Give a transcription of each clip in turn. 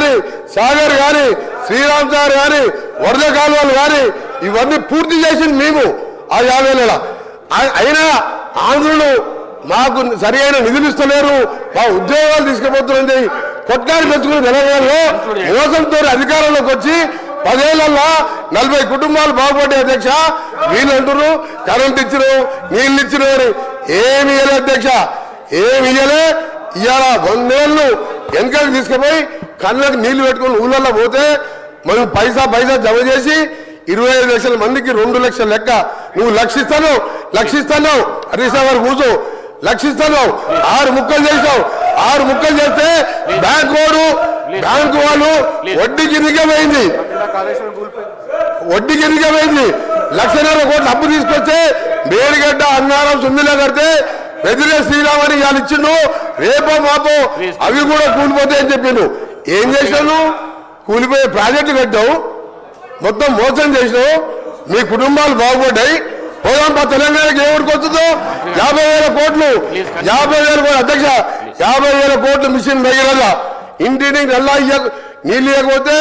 కానీ సాగర్ కానీ శ్రీరామ్ సాగర్ కానీ వరద కాలువలు కానీ ఇవన్నీ పూర్తి చేసింది మేము ఆ 50 అయినా ఆంధ్రులు మాకు సరి అయిన నిధులు ఇస్తలేరు, మా ఉద్యోగాలు తీసుకుపోతుంది కొట్లాడి పెంచుకుని తెలంగాణలో మోసంతో అధికారంలోకి వచ్చి 10 ఏళ్లలో 40 కుటుంబాలు బాగుపడ్డాయి అధ్యక్ష. వీళ్ళు అంటారు కరెంట్ ఇచ్చిరు నీళ్ళు ఇచ్చిరు అని. ఏమి ఇయ్యలే అధ్యక్ష, ఏమి ఇయ్యలే. ఇవాళ 100 ఏళ్ళు వెనకకి తీసుకుపోయి కళ్ళకి నీళ్లు పెట్టుకుని ఊళ్ళల్లో పోతే మనం పైసా జమ చేసి 25 లక్షల మందికి 2 లక్షల లెక్క. నువ్వు లక్షిస్తాను హరీష్ గారు కూర్చో, లక్షిస్తాను. 6 ముక్కలు చేసావు. 6 ముక్కలు చేస్తే బ్యాంకు వాళ్ళు వడ్డీకి ఇరిగమైంది. 1,50,000 కోట్లు అప్పు తీసుకొస్తే మేడిగడ్డ అన్నారం సుందిలో కడితే పెదిరే శ్రీరామ్ అని వాళ్ళు ఇచ్చిండు. రేపో మాపో అవి కూడా కూలిపోతాయని చెప్పిండు. ఏం చేశాను? కూలిపోయే ప్రాజెక్టు కట్టావు, మొత్తం మోసం చేసినావు, మీ కుటుంబాలు బాగుపడ్డాయి. పోదాంపా తెలంగాణకి ఏమిటికి వస్తుందో 50,000 కోట్లు. 50,000 కోట్లు అధ్యక్ష, 50,000 కోట్లు మిషన్ దగ్గర ఇంటిని నీళ్ళు ఇవ్వకపోతే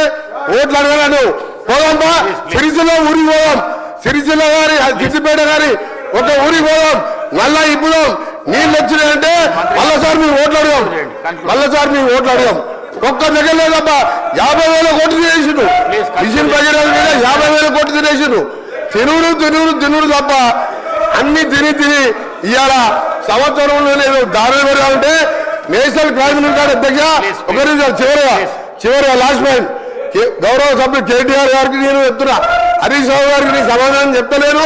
ఓట్లు అడగలను. పోదాంపా సిరిసిల్ల ఊరికి పోదాం, సిరిసిల్ల గారి సిద్దిపేట గారి ఒక ఊరికి పోదాం, నల్లా ఇప్పుదాం. నీళ్ళు వచ్చినాయంటే మళ్ళీసారి మేము ఓట్లు అడిగాం. ఒక్క దగ్గర లేదబ్బా 50,000 కోట్లు తినేసిండు. మిషన్ భగీరథ మీద 50,000 కోట్లు తినేసిండు. తినుడు తప్ప అన్ని తిని ఇవాళ సంవత్సరంలో నేను దారులు పెరగాలంటే నేషనల్ క్రైమ్ రికార్డ్ అధ్యక్ష ఒక నిమిషం చివరిగా లాస్ట్ పాయింట్ గౌరవ సభ్యులు కేటీఆర్ గారికి నేను చెప్తున్నా, హరీష్ రావు గారికి నేను సమాధానం చెప్తలేను.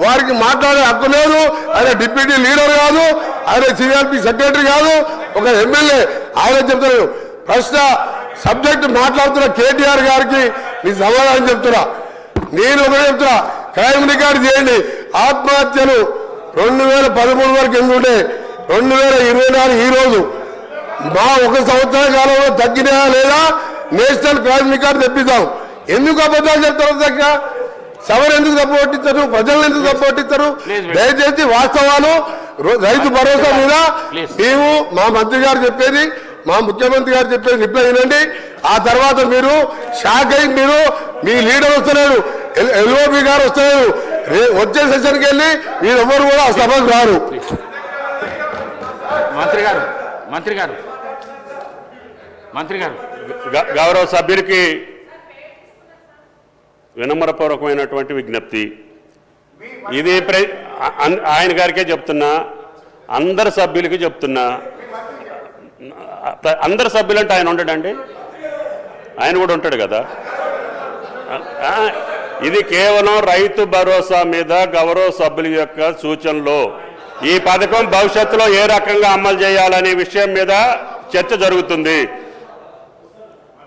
వారికి మాట్లాడే హక్కు లేదు. ఆయన డిప్యూటీ లీడర్ కాదు, ఆయన సిఆర్పి సెక్రటరీ కాదు, ఒక ఎమ్మెల్యే. ఆయన చెప్తున్నాను ప్రశ్న సబ్జెక్ట్ మాట్లాడుతున్న కేటీఆర్ గారికి నేను సమాధానం చెప్తున్నా. నేను ఒకటే చెప్తున్నా, క్రైమ్ రికార్డు చేయండి. ఆత్మహత్యలు 2013 వరకు ఎందుకుంటే 2024 ఈ రోజు మా 1 సంవత్సర కాలంలో తగ్గినాయా లేదా నేషనల్ క్రైమ్ రికార్డు తెప్పిద్దాం. ఎందుకు అబద్ధాలు చెప్తారు దగ్గర? సభను ఎందుకు తప్పు పట్టిస్తారు? ప్రజలను ఎందుకు తప్పు పట్టిస్తారు? దయచేసి వాస్తవాలు రైతు భరోసా మీద మేము మా మంత్రి గారు చెప్పేది, మా ముఖ్యమంత్రి గారు చెప్పేది రిప్లై వినండి. ఆ తర్వాత మీరు షాక్ అయ్యి మీరు మీ లీడర్ వస్తలేరు, ఎల్ఓబి గారు వస్తలేరు. వచ్చే సెషన్కి వెళ్ళి మీరు ఎవరు కూడా సభకు రారు. మంత్రి గారు గౌరవ సభ్యులకి వినమ్రపూర్వకమైనటువంటి విజ్ఞప్తి. ఇది ఆయన గారికే చెప్తున్నా, అందరు సభ్యులకి చెప్తున్నా. అందరు సభ్యులంటే ఆయన ఉండడండి, ఆయన కూడా ఉంటాడు కదా. ఇది కేవలం రైతు భరోసా మీద గౌరవ సభ్యుల యొక్క సూచనలు. ఈ పథకం భవిష్యత్తులో ఏ రకంగా అమలు చేయాలనే విషయం మీద చర్చ జరుగుతుంది.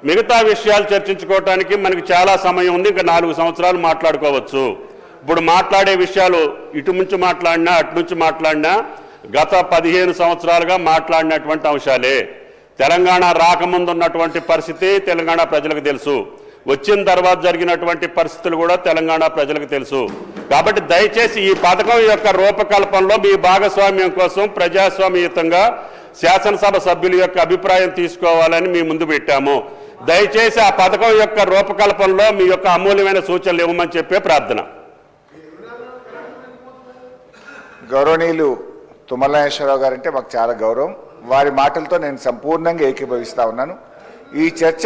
మిగతా విషయాలు చర్చించుకోవటానికి మనకి చాలా సమయం ఉంది. ఇంకా 4 సంవత్సరాలు మాట్లాడుకోవచ్చు. ఇప్పుడు మాట్లాడే విషయాలు ఇటు నుంచి మాట్లాడినా అటు నుంచి మాట్లాడినా గత 15 సంవత్సరాలుగా మాట్లాడినటువంటి అంశాలే. తెలంగాణ రాకముందు ఉన్నటువంటి పరిస్థితి తెలంగాణ ప్రజలకు తెలుసు, వచ్చిన తర్వాత జరిగినటువంటి పరిస్థితులు కూడా తెలంగాణ ప్రజలకు తెలుసు. కాబట్టి దయచేసి ఈ పథకం యొక్క రూపకల్పనలో మీ భాగస్వామ్యం కోసం ప్రజాస్వామ్యయుతంగా శాసనసభ సభ్యుల యొక్క అభిప్రాయం తీసుకోవాలని మీ ముందు పెట్టాము. దయచేసి ఆ పథకం యొక్క రూపకల్పనలో మీ యొక్క అమూల్యమైన సూచనలు ఇవ్వమని చెప్పే ప్రార్థన. గౌరవనీయులు తుమ్మల నాగేశ్వరరావు గారంటే మాకు చాలా గౌరవం. వారి మాటలతో నేను సంపూర్ణంగా ఏకీభవిస్తా ఉన్నాను. ఈ చర్చ